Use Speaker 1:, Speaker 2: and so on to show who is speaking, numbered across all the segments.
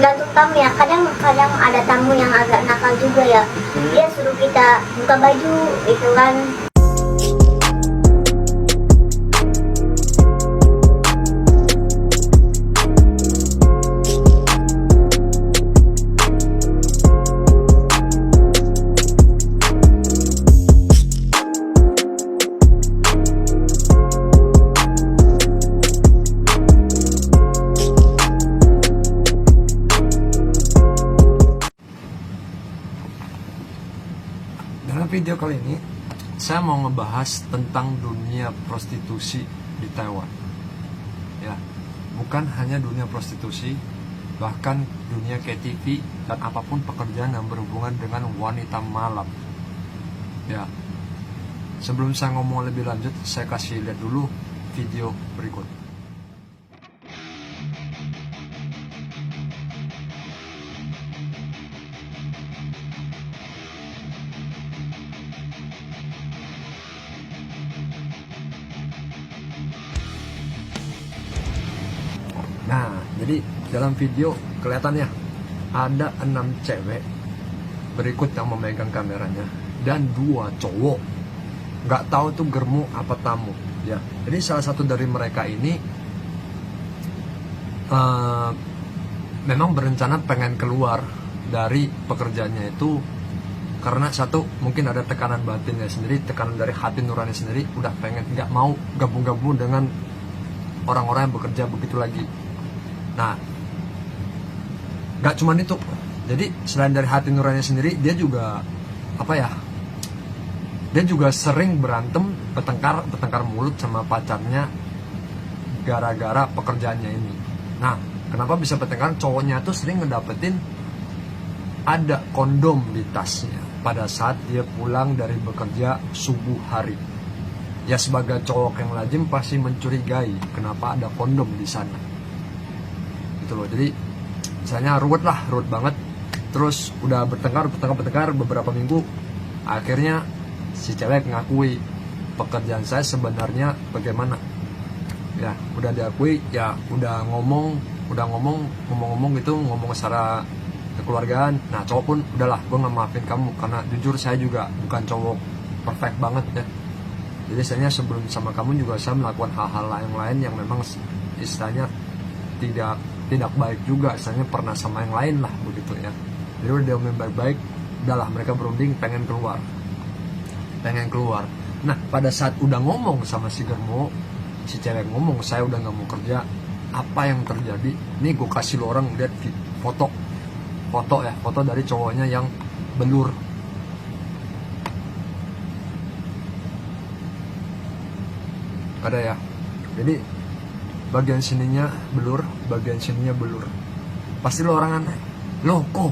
Speaker 1: tergantung tamu ya. Kadang ada tamu yang agak nakal juga ya. Dia suruh kita buka baju gitu kan.
Speaker 2: Dalam video kali ini, saya mau ngebahas tentang dunia prostitusi di Taiwan. Ya, bukan hanya dunia prostitusi, bahkan dunia KTV dan apapun pekerjaan yang berhubungan dengan wanita malam. Ya, sebelum saya ngomong lebih lanjut, saya kasih lihat dulu video berikut. Nah, jadi dalam video kelihatannya ada 6 cewek berikut yang memegang kameranya dan 2 cowok. Nggak tahu tuh germu apa tamu. Ya, jadi salah satu dari mereka ini memang berencana pengen keluar dari pekerjaannya itu karena satu mungkin ada tekanan batinnya sendiri, tekanan dari hati nurani sendiri, udah pengen nggak mau gabung-gabung dengan orang-orang yang bekerja begitu lagi. Nah, gak cuma itu. Jadi selain dari hati nurani sendiri, dia juga dia juga sering berantem, bertengkar mulut sama pacarnya gara-gara pekerjaannya ini. Nah, kenapa bisa bertengkar? Cowoknya tuh sering ngedapetin ada kondom di tasnya pada saat dia pulang dari bekerja subuh hari. Ya, sebagai cowok yang lazim pasti mencurigai kenapa ada kondom di sana. Gitu loh. Jadi misalnya ruwet banget, terus udah bertengkar beberapa minggu, akhirnya si cewek ngakui pekerjaan saya sebenarnya bagaimana. Ya udah diakui, ya udah ngomong gitu, ngomong secara kekeluargaan. Nah, cowok pun udahlah, gue nggak maafin kamu karena jujur saya juga bukan cowok perfect banget ya. Jadi saya sebelum sama kamu juga saya melakukan hal-hal lain yang memang istilahnya tidak baik juga, misalnya pernah sama yang lain lah begitu ya. Jadi udah diomongin baik-baik, udahlah mereka berunding pengen keluar. Nah, pada saat udah ngomong sama si germo, si cewek ngomong saya udah nggak mau kerja, apa yang terjadi? Nih gue kasih lo orang lihat foto dari cowoknya yang belur. Ada ya. Jadi bagian sininya belur, bagian sininya belur. Pasti lo orang aneh, lo kok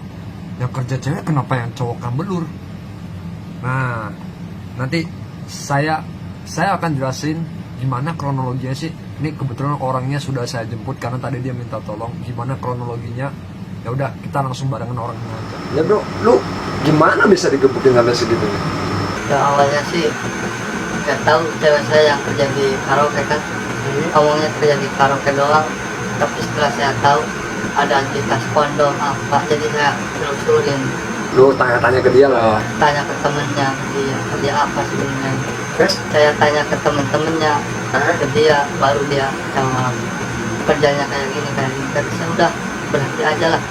Speaker 2: yang kerja cewek kenapa yang cowok kan belur? Nah, nanti saya akan jelasin gimana kronologinya sih. Ini kebetulan orangnya sudah saya jemput karena tadi dia minta tolong gimana kronologinya. Ya udah, kita langsung barengan orangnya aja. Ya bro, lu gimana bisa digebukin sampai segitunya?
Speaker 3: Ya awalnya sih nggak tahu, cewek saya yang kerja di karaoke kan, ngomongnya kerja di karaoke doang. Tapi setelah saya tahu ada antitas kondom apa, jadi saya telusurin.
Speaker 2: Lu tanya-tanya ke dia lah.
Speaker 3: Tanya ke temennya, dia kerja apa sebenarnya. Saya tanya ke temen-temennya, ke dia, baru dia jawab kerjanya kayak gini. Tapi saya udah berhenti aja lah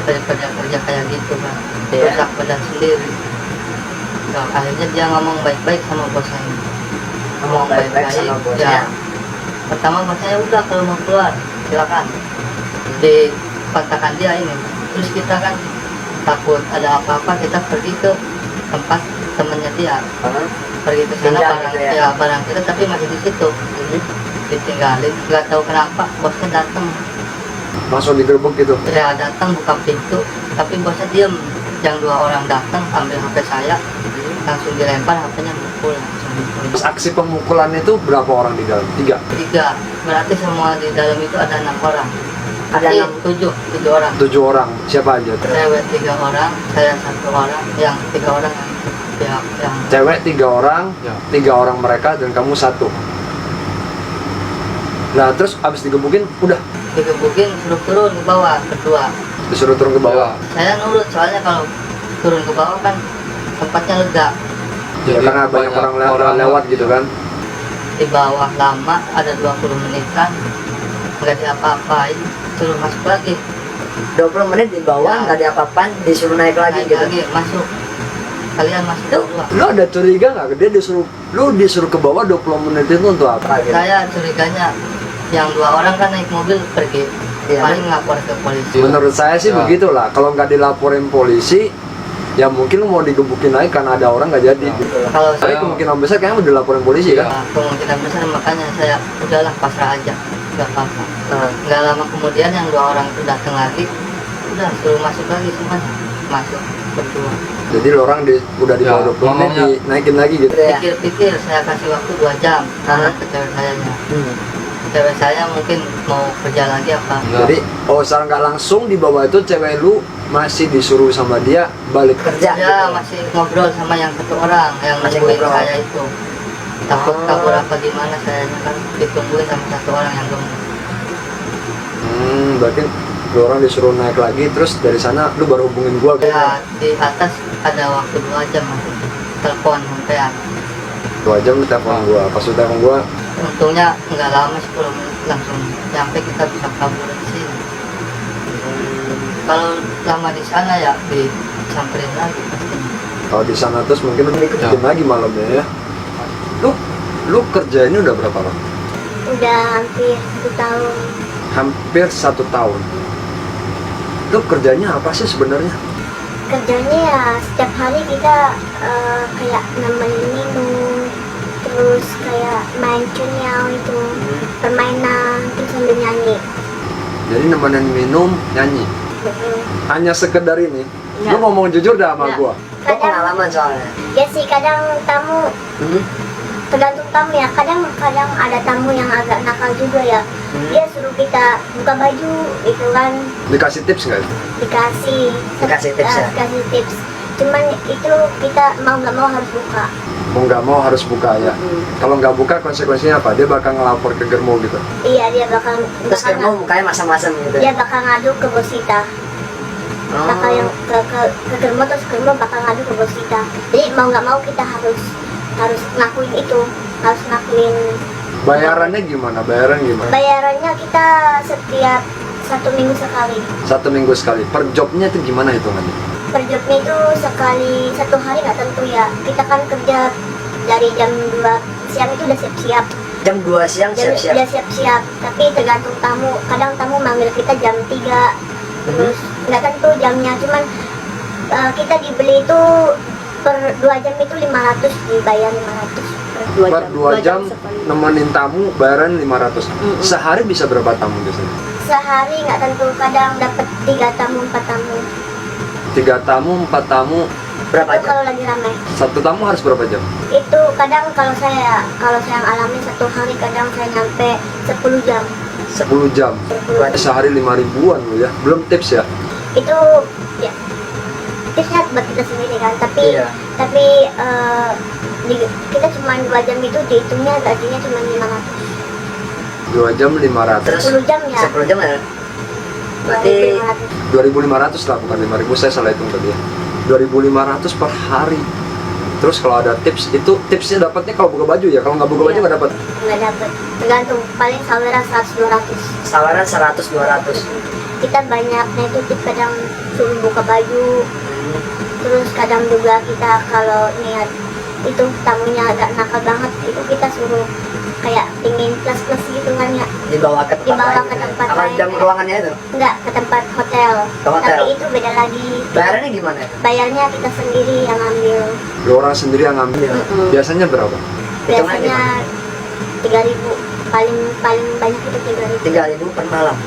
Speaker 3: kerja kayak gitu kan, rusak badan sendiri. Nah, akhirnya dia ngomong baik-baik sama bos saya. Ngomong baik-baik sama bosnya. Ya. Pertama bosnya udah, kalau mau keluar silakan. Di kontakan dia ini. Terus kita kan takut ada apa-apa, kita pergi ke tempat temennya dia. Pergi ke sana, barang kita tapi masih di situ. Ditinggalin, nggak tahu kenapa bosnya datang.
Speaker 2: Langsung digerebek gitu?
Speaker 3: Ya, datang buka pintu, tapi bosnya diem. Yang 2 orang datang ambil HP saya, langsung dilempar HP-nya, mukul.
Speaker 2: Terus aksi pemukulannya itu berapa orang di dalam? 3?
Speaker 3: 3, berarti semua di dalam itu ada 6 orang. Ada 7 orang.
Speaker 2: 7 orang, siapa aja?
Speaker 3: Cewek 3 orang, saya 1 orang, yang 3 orang yang
Speaker 2: cewek 3 orang, 3 orang mereka dan kamu 1. Nah terus abis digebukin udah?
Speaker 3: Digebukin suruh turun ke bawah berdua.
Speaker 2: Disuruh turun ke bawah.
Speaker 3: Saya nurut, soalnya kalau turun ke bawah kan tempatnya lega.
Speaker 2: Ya, karena banyak orang lewat gitu kan.
Speaker 3: Di bawah lama ada 20 menitan, nggak diapa-apain, suruh masuk lagi.
Speaker 4: 20 menit di bawah nggak diapa-apain, disuruh naik lagi
Speaker 3: Naik
Speaker 4: gitu.
Speaker 3: lagi, masuk. Kalian masuk berdua.
Speaker 2: Lu ada curiga nggak? Dia disuruh ke bawah 20 menit itu untuk apa gitu?
Speaker 3: Saya curiganya yang 2 orang kan naik mobil pergi,
Speaker 4: Iya.
Speaker 3: paling lapor ke polisi.
Speaker 2: Menurut saya sih
Speaker 5: Ya.
Speaker 2: begitulah. Kalau nggak dilaporin polisi, ya mungkin lu mau digebukin lagi karena ada orang nggak jadi. Gitu.
Speaker 3: Kalau
Speaker 2: Tapi
Speaker 3: saya
Speaker 2: kemungkinan besar kayaknya mau dilaporin polisi kan?
Speaker 3: kemungkinan besar, makanya saya udahlah pasrah aja, nggak apa-apa. Nggak lama kemudian yang 2 orang itu datang lagi, udah suruh masuk lagi semuanya, masuk berdua.
Speaker 2: Jadi lu orang udah di
Speaker 5: Ya,
Speaker 2: bawah 20 menit
Speaker 5: ngomongnya-
Speaker 2: dinaikin lagi gitu.
Speaker 4: Ya.
Speaker 3: Pikir-pikir saya kasih waktu 2 jam karena ke cewek sayanya. Cewek saya mungkin mau kerja lagi apa?
Speaker 5: Enggak.
Speaker 2: Jadi, secara nggak langsung di bawah itu cewek lu masih disuruh sama dia balik
Speaker 4: Kerja
Speaker 3: Ya
Speaker 4: gitu.
Speaker 3: masih ngobrol sama yang 1 orang yang
Speaker 4: Masih
Speaker 3: nungguin
Speaker 4: ngobrol.
Speaker 3: saya itu. Takut
Speaker 4: Oh.
Speaker 3: kabur apa gimana, sayanya kan ditungguin sama 1 orang yang gemuk.
Speaker 2: Berarti lu orang disuruh naik lagi, terus dari sana lu baru hubungin gua gitu.
Speaker 3: Ya di atas ada waktu 2 jam masih telepon sampean.
Speaker 2: 2 jam lu telepon gua. Pas lu telepon gua,
Speaker 3: Untungnya nggak lama, 10 menit langsung nyampe, kita bisa kabur di sini. Kalau lama di sana ya disamperin lagi pastinya.
Speaker 2: kalau di sana terus mungkin lu ikutin lagi malamnya ya. Lu kerja ini udah berapa lama?
Speaker 1: Udah hampir 1 tahun.
Speaker 2: Hampir 1 tahun. Lu kerjanya apa sih sebenarnya?
Speaker 1: Kerjanya ya setiap hari kita kayak nemenin minum, terus kayak main cuniau itu, permainan, terus sambil nyanyi.
Speaker 2: Jadi nemenin minum, nyanyi. Hanya sekedar ini.
Speaker 1: Ya.
Speaker 2: Lu ngomong jujur dah sama
Speaker 1: Ya.
Speaker 2: gua.
Speaker 4: Kok pengalaman soalnya.
Speaker 1: Ya sih, kadang tamu tergantung tamu ya, kadang ada tamu yang agak nakal juga ya. Dia suruh kita buka baju gitu kan,
Speaker 2: Dikasih tips nggak itu?
Speaker 4: Dikasih tips ya?
Speaker 1: dikasih tips. Cuman itu kita mau nggak mau harus buka.
Speaker 2: Mau nggak mau harus buka ya. Kalau nggak buka konsekuensinya apa? Dia bakal ngelapor ke Germo gitu.
Speaker 1: Iya, dia bakal
Speaker 4: Terus kamu mukanya masam-masam gitu.
Speaker 1: dia bakal ngadu ke bos kita. Bakal yang ke Germo, terus Germo bakal ngadu ke bos kita. Jadi mau nggak mau kita harus ngakuin itu, harus ngakuin.
Speaker 2: Bayarannya gimana?
Speaker 1: Bayarannya kita setiap 1 minggu sekali.
Speaker 2: 1 minggu sekali. Per jobnya itu gimana hitungannya?
Speaker 1: Per jobnya itu sekali 1 hari nggak tentu ya. Kita kan kerja dari jam 2 siang itu udah siap-siap.
Speaker 4: Jam 2 siang siap-siap.
Speaker 1: Udah siap-siap. Tapi tergantung tamu. Kadang tamu manggil kita jam 3. Terus nggak tentu jamnya. Cuman kita dibeli itu per 2 jam itu 500, dibayar 500.
Speaker 2: Per 2 jam
Speaker 1: sekali.
Speaker 2: nemenin tamu bayaran 500. Sehari bisa berapa tamu biasanya?
Speaker 1: Sehari nggak tentu. Kadang dapat 3 tamu, 4 tamu.
Speaker 2: 3 tamu, 4 tamu.
Speaker 4: Berapa
Speaker 1: Itu
Speaker 4: jam?
Speaker 1: kalau lagi ramai.
Speaker 2: 1 tamu harus berapa jam?
Speaker 1: Itu kadang kalau saya yang alami 1 hari, kadang saya nyampe 10 jam.
Speaker 2: 10 jam.
Speaker 1: 10 jam.
Speaker 2: Sehari 5 ribuan lu ya. Belum tips ya?
Speaker 1: Itu ya tipsnya buat kita sendiri kan, tapi
Speaker 4: Iya.
Speaker 1: kita cuma 2 jam itu dihitungnya gajinya cuma 500.
Speaker 2: 2 jam 500.
Speaker 4: Terus
Speaker 1: 10 jam ya.
Speaker 4: 10 jam ya? Berarti
Speaker 1: 2.500.
Speaker 2: 2.500 lah, bukan 5.000, saya salah hitung tadi ya. 2.500 per hari. Terus kalau ada tips, itu tipsnya dapatnya kalau buka baju ya. Kalau nggak buka baju
Speaker 1: Iya.
Speaker 2: nggak dapat.
Speaker 1: Nggak dapet, tergantung, paling saweran 100-200.
Speaker 4: sawaran 100-200.
Speaker 1: Kita banyaknya itu kadang suruh buka baju, terus kadang juga kita kalau niat itu tamunya agak nakal banget, itu kita suruh kayak pingin plus gitu kan ya,
Speaker 4: Dibawa ke tempat
Speaker 1: Dibawa
Speaker 4: lain.
Speaker 1: ke tempat
Speaker 4: Apa
Speaker 1: lain.
Speaker 4: jam ruangannya itu?
Speaker 1: enggak ke tempat hotel.
Speaker 4: Ke hotel.
Speaker 1: Tapi itu beda lagi.
Speaker 4: Bayarannya gimana itu?
Speaker 1: Bayarnya kita sendiri yang ambil.
Speaker 2: Lu orang sendiri yang ngambil. Biasanya berapa?
Speaker 1: Biasanya 3.000, paling banyak itu 3.000.
Speaker 4: 3.000 per malam.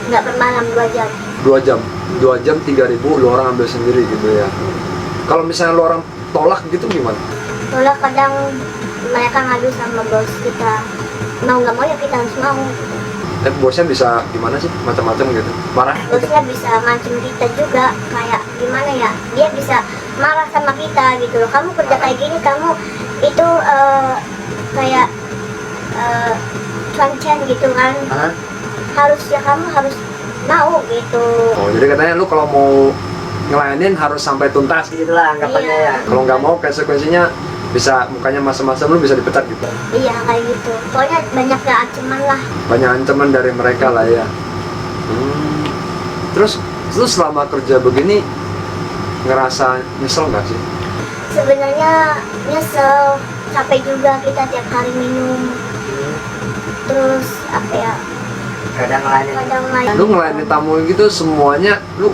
Speaker 1: Enggak per malam, 2 jam.
Speaker 2: 2 jam. 2 jam 3.000 lu orang ambil sendiri gitu ya. Kalau misalnya lu orang tolak gitu gimana?
Speaker 1: Soalnya kadang mereka ngadu sama bos kita, mau nggak mau ya kita harus mau.
Speaker 2: Bosnya bisa gimana sih? Macam-macam gitu. Marah?
Speaker 1: Bosnya bisa ngancem kita juga, kayak gimana ya, dia bisa marah sama kita gitu loh. Kamu kerja kayak gini, kamu itu kayak cuancen gitu kan.
Speaker 4: Hah?
Speaker 1: Harus ya, kamu harus mau gitu.
Speaker 2: Oh, jadi katanya lu kalau mau ngelayanin harus sampai tuntas.
Speaker 4: Gitulah anggapannya
Speaker 1: Iya.
Speaker 4: ya.
Speaker 2: Kalau nggak mau konsekuensinya bisa mukanya masam-masam, lu bisa dipecat gitu.
Speaker 1: Iya kayak gitu. Pokoknya banyak gak ancaman lah.
Speaker 2: Banyak ancaman dari mereka lah ya. Terus lu selama kerja begini ngerasa nyesel nggak sih?
Speaker 1: Sebenarnya nyesel, capek juga kita tiap hari minum. Terus apa ya?
Speaker 4: Kadang lain.
Speaker 1: Kadang lain.
Speaker 2: Lu ngelayanin tamu gitu semuanya, lu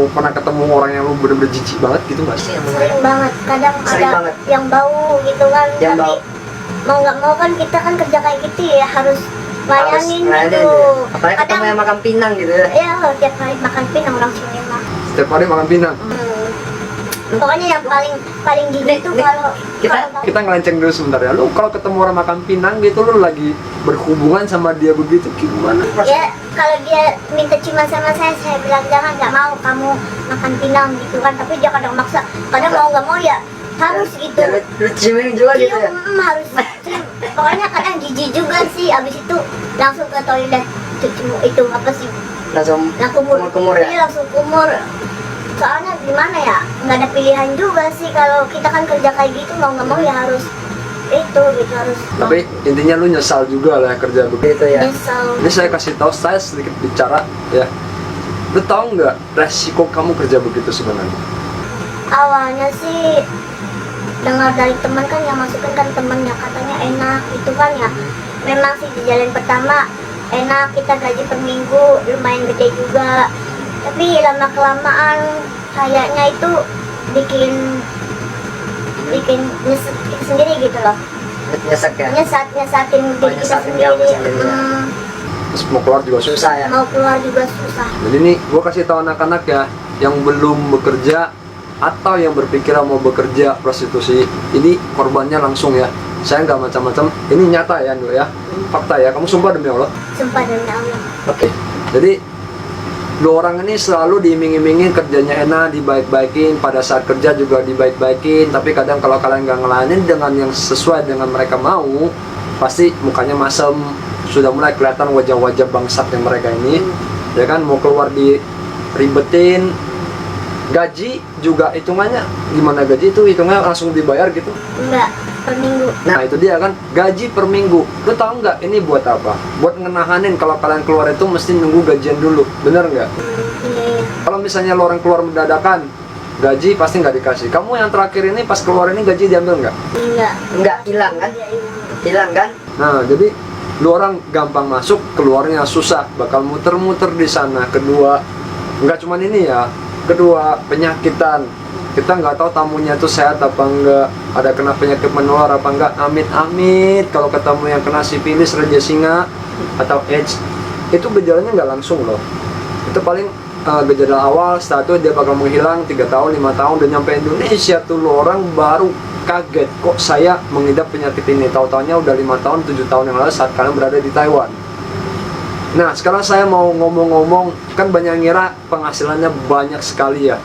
Speaker 2: pernah ketemu orang yang lu bener-bener jijik banget gitu nggak sih?
Speaker 1: Sering banget. Kadang
Speaker 4: Sering
Speaker 1: ada
Speaker 4: banget.
Speaker 1: yang bau gitu kan.
Speaker 4: Yang
Speaker 1: Tapi
Speaker 4: bau.
Speaker 1: mau nggak mau kan kita kan kerja kayak gitu ya harus layanin
Speaker 4: ngelayanin
Speaker 1: gitu.
Speaker 4: ya. Apalagi ketemu yang makan pinang gitu ya.
Speaker 1: Ya tiap hari makan pinang orang sini mah.
Speaker 2: Setiap hari makan pinang.
Speaker 1: Pokoknya yang paling jijik itu kalau
Speaker 2: Kita ngelenceng dulu sebentar ya. Lu kalau ketemu orang makan pinang gitu, lu lagi berhubungan sama dia begitu gimana?
Speaker 1: ya kalau dia minta cuma sama saya bilang jangan, nggak mau kamu makan pinang gitu kan. Tapi dia kadang maksa, kadang mau nggak mau ya harus gitu.
Speaker 4: Ya, lu ciumin juga gitu ya.
Speaker 1: Harus cium. Pokoknya kadang jijik juga sih. Abis itu langsung ke toilet itu apa sih?
Speaker 4: Langsung kumur ya.
Speaker 1: Iya langsung kumur. Soalnya gimana ya, nggak ada pilihan juga sih kalau kita kan kerja kayak gitu, mau nggak mau ya harus itu gitu, harus
Speaker 2: Tapi intinya lu nyesal juga lah kerja begitu.
Speaker 4: Gitu ya.
Speaker 1: nyesel.
Speaker 2: Ini saya kasih tahu, saya sedikit bicara ya. Lu tahu nggak resiko kamu kerja begitu sebenarnya?
Speaker 1: Awalnya sih dengar dari teman kan, yang masukin kan temennya katanya enak itu kan ya. Memang sih di jalan pertama enak, kita gaji per minggu lumayan gede juga. Tapi lama kelamaan kayaknya itu bikin nyesek sendiri gitu loh.
Speaker 4: Nyesek ya.
Speaker 1: Nyesatin diri kita
Speaker 4: nyesatin kamu
Speaker 1: sendiri.
Speaker 4: sendiri ya.
Speaker 2: Terus mau keluar juga susah.
Speaker 4: Susah ya.
Speaker 1: Mau keluar juga susah.
Speaker 2: Jadi nih gue kasih tahu anak-anak ya, yang belum bekerja atau yang berpikiran mau bekerja prostitusi, ini korbannya langsung ya. Saya nggak macam-macam, ini nyata ya Ndo ya, fakta ya. Kamu sumpah demi Allah.
Speaker 1: Sumpah demi Allah.
Speaker 2: Oke. Jadi dua orang ini selalu diiming-imingin kerjanya enak, dibaik-baikin, pada saat kerja juga dibaik-baikin. Tapi kadang kalau kalian nggak ngelayanin dengan yang sesuai dengan mereka mau, pasti mukanya masam, sudah mulai kelihatan wajah-wajah bangsatnya mereka ini. Ya kan, mau keluar diribetin. Gaji juga hitungannya gimana? Gaji itu hitungannya langsung dibayar gitu?
Speaker 1: Enggak, per minggu.
Speaker 2: Nah itu dia kan, gaji per minggu. Lu tahu nggak ini buat apa? Buat ngenahanin kalau kalian keluar itu mesti nunggu gajian dulu, bener nggak?
Speaker 1: Iya.
Speaker 2: Kalau misalnya lo orang keluar mendadakan, gaji pasti nggak dikasih. Kamu yang terakhir ini pas keluar ini gaji diambil nggak?
Speaker 1: Enggak.
Speaker 4: Enggak hilang kan?
Speaker 1: Iya, iya.
Speaker 4: Hilang kan?
Speaker 2: Nah jadi lu orang gampang masuk, keluarnya susah, bakal muter-muter di sana. Kedua, nggak cuman ini ya. Kedua, penyakitan. Kita nggak tahu tamunya itu sehat apa enggak, ada kena penyakit menular apa enggak. Amit-amit kalau ketemu yang kena sifilis, raja singa atau AIDS, itu gejalanya nggak langsung loh. Itu paling gejala awal, setelah itu dia bakal menghilang 3 tahun, 5 tahun, udah nyampe Indonesia tuh lo orang baru kaget, kok saya mengidap penyakit ini. Tahu-taunya udah 5 tahun, 7 tahun yang lalu saat kalian berada di Taiwan. Nah sekarang saya mau ngomong-ngomong, kan banyak yang ngira penghasilannya banyak sekali ya.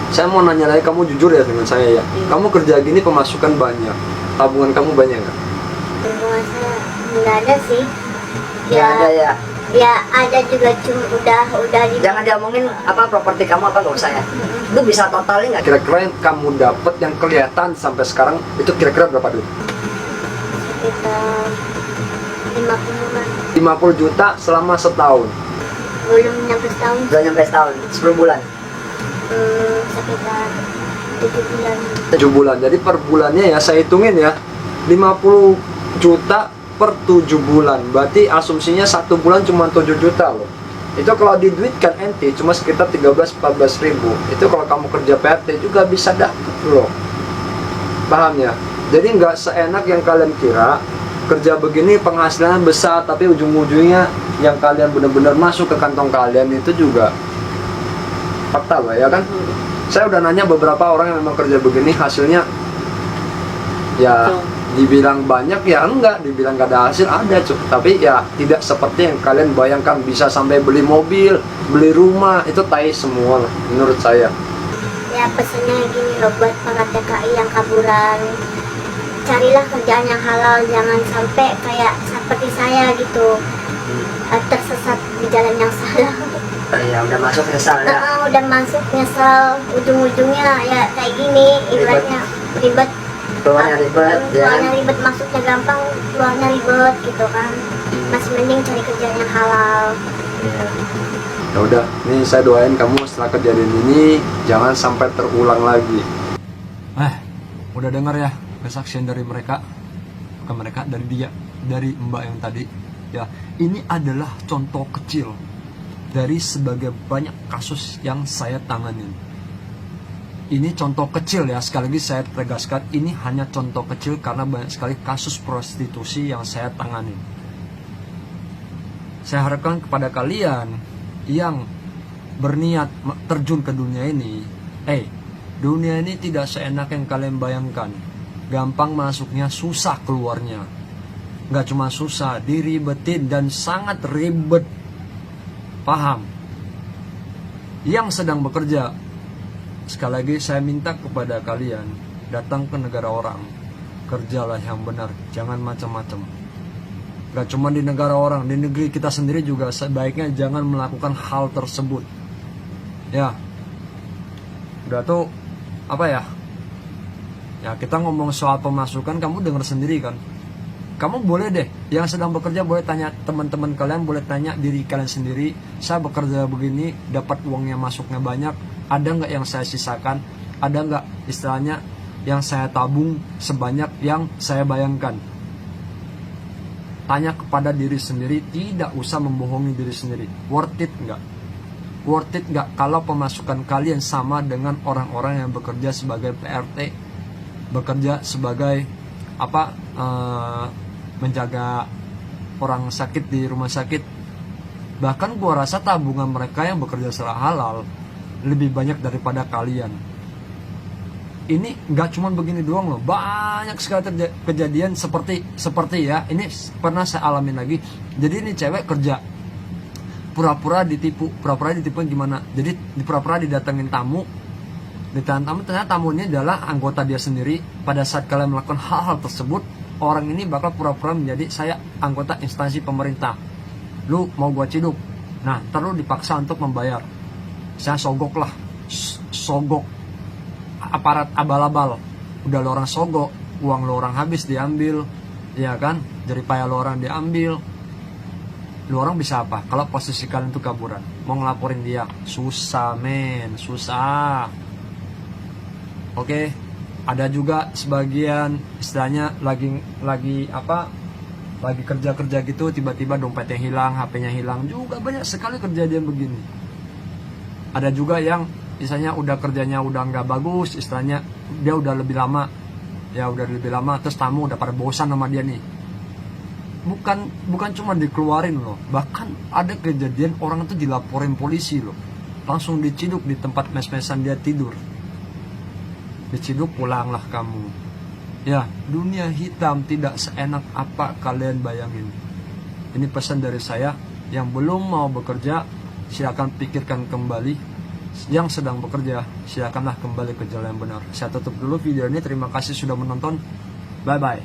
Speaker 2: Saya mau nanya lagi, kamu jujur ya dengan saya ya. Kamu kerja gini pemasukan banyak, tabungan kamu banyak nggak?
Speaker 1: Tabungan saya nggak ada sih.
Speaker 4: Nggak ada ya.
Speaker 1: Ya ada juga, cuma udah di.
Speaker 4: Jangan diomongin apa properti kamu apa, nggak usah ya. Lu bisa totalin nggak?
Speaker 2: Kira-kira yang kamu dapat yang kelihatan sampai sekarang itu kira-kira berapa duit?
Speaker 1: Sekitar 50-an.
Speaker 2: 50 juta selama setahun.
Speaker 1: Belum nyampe setahun.
Speaker 4: Udah nyampe setahun, 10 bulan.
Speaker 1: Sekitar 7 bulan.
Speaker 2: 7 bulan. Jadi per bulannya ya saya hitungin ya, 50 juta per 7 bulan. Berarti asumsinya 1 bulan cuma 7 juta loh. Itu kalau diduitkan ente cuma sekitar 13-14 ribu. Itu kalau kamu kerja PRT juga bisa dapet loh. Paham ya? Jadi nggak seenak yang kalian kira. Kerja begini penghasilan besar, tapi ujung-ujungnya yang kalian benar-benar masuk ke kantong kalian itu juga fakta loh ya kan. Saya udah nanya beberapa orang yang memang kerja begini, hasilnya ya dibilang banyak ya enggak, dibilang gak ada hasil ada cuy. Tapi ya tidak seperti yang kalian bayangkan, bisa sampai beli mobil, beli rumah, itu tai semua lah menurut saya.
Speaker 1: Ya pesannya gini loh buat para TKI yang kaburan, carilah kerjaan yang halal, jangan sampai kayak seperti saya gitu tersesat di jalan yang salah.
Speaker 4: Ya udah masuk nyesal ya.
Speaker 1: Udah masuk nyesel, ujung-ujungnya ya kayak gini, ibaratnya ribet.
Speaker 4: Keluarnya ribet ya.
Speaker 1: Keluarnya ribet, masuknya gampang, keluarnya ribet gitu kan. Masih mending cari kerjaan yang halal.
Speaker 4: Iya.
Speaker 2: Ya udah, nih saya doain kamu setelah kejadian ini jangan sampai terulang lagi. Udah dengar ya kesaksian dari mereka, bukan mereka, dari dia, dari mbak yang tadi. Ya, ini adalah contoh kecil dari sebagai banyak kasus yang saya tanganin. Ini contoh kecil ya, sekali lagi saya tegaskan, ini hanya contoh kecil karena banyak sekali kasus prostitusi yang saya tanganin. Saya harapkan kepada kalian yang berniat terjun ke dunia ini, dunia ini tidak seenak yang kalian bayangkan. Gampang masuknya, susah keluarnya. Gak cuma susah, diribetin dan sangat ribet. Paham? Yang sedang bekerja, sekali lagi saya minta kepada kalian, datang ke negara orang, kerjalah yang benar, jangan macam-macam. Gak cuma di negara orang, di negeri kita sendiri juga sebaiknya jangan melakukan hal tersebut. Ya, udah tuh apa ya? Ya kita ngomong soal pemasukan, kamu dengar sendiri kan? Kamu boleh deh, yang sedang bekerja boleh tanya teman-teman kalian, boleh tanya diri kalian sendiri. Saya bekerja begini, dapat uangnya masuknya banyak. Ada nggak yang saya sisakan? Ada nggak istilahnya yang saya tabung sebanyak yang saya bayangkan? Tanya kepada diri sendiri, tidak usah membohongi diri sendiri. Worth it nggak? Worth it nggak kalau pemasukan kalian sama dengan orang-orang yang bekerja sebagai PRT, bekerja sebagai menjaga orang sakit di rumah sakit. Bahkan gua rasa tabungan mereka yang bekerja secara halal lebih banyak daripada kalian. Ini nggak cuma begini doang loh, banyak sekali kejadian seperti ya. Ini pernah saya alamin lagi. Jadi ini cewek kerja pura-pura ditipu gimana? Jadi pura-pura didatengin tamu, ternyata tamunya adalah anggota dia sendiri. Pada saat kalian melakukan hal-hal tersebut, orang ini bakal pura-pura menjadi saya anggota instansi pemerintah. Lu mau gua ciduk? Nah, terus dipaksa untuk membayar. Saya sogok aparat abal-abal. Udah lo orang sogok, uang lo orang habis diambil, ya kan? Dari payah lo orang diambil. Lu orang bisa apa? Kalau posisi kalian tuh kaburan, mau ngelaporin dia, susah men, susah. Oke, ada juga sebagian istilahnya lagi kerja gitu, tiba-tiba dompetnya hilang, HP-nya hilang, juga banyak sekali kejadian begini. Ada juga yang istilahnya udah kerjanya udah nggak bagus, istilahnya dia udah lebih lama, terus tamu udah pada bosan sama dia nih. Bukan cuma dikeluarin loh, bahkan ada kejadian orang itu dilaporin polisi loh, langsung diciduk di tempat mes-mesan dia tidur, diciduk, pulanglah kamu. Ya, dunia hitam tidak seenak apa kalian bayangin. Ini pesan dari saya, yang belum mau bekerja silakan pikirkan kembali, yang sedang bekerja silakanlah kembali ke jalan yang benar. Saya tutup dulu video ini, terima kasih sudah menonton, bye bye.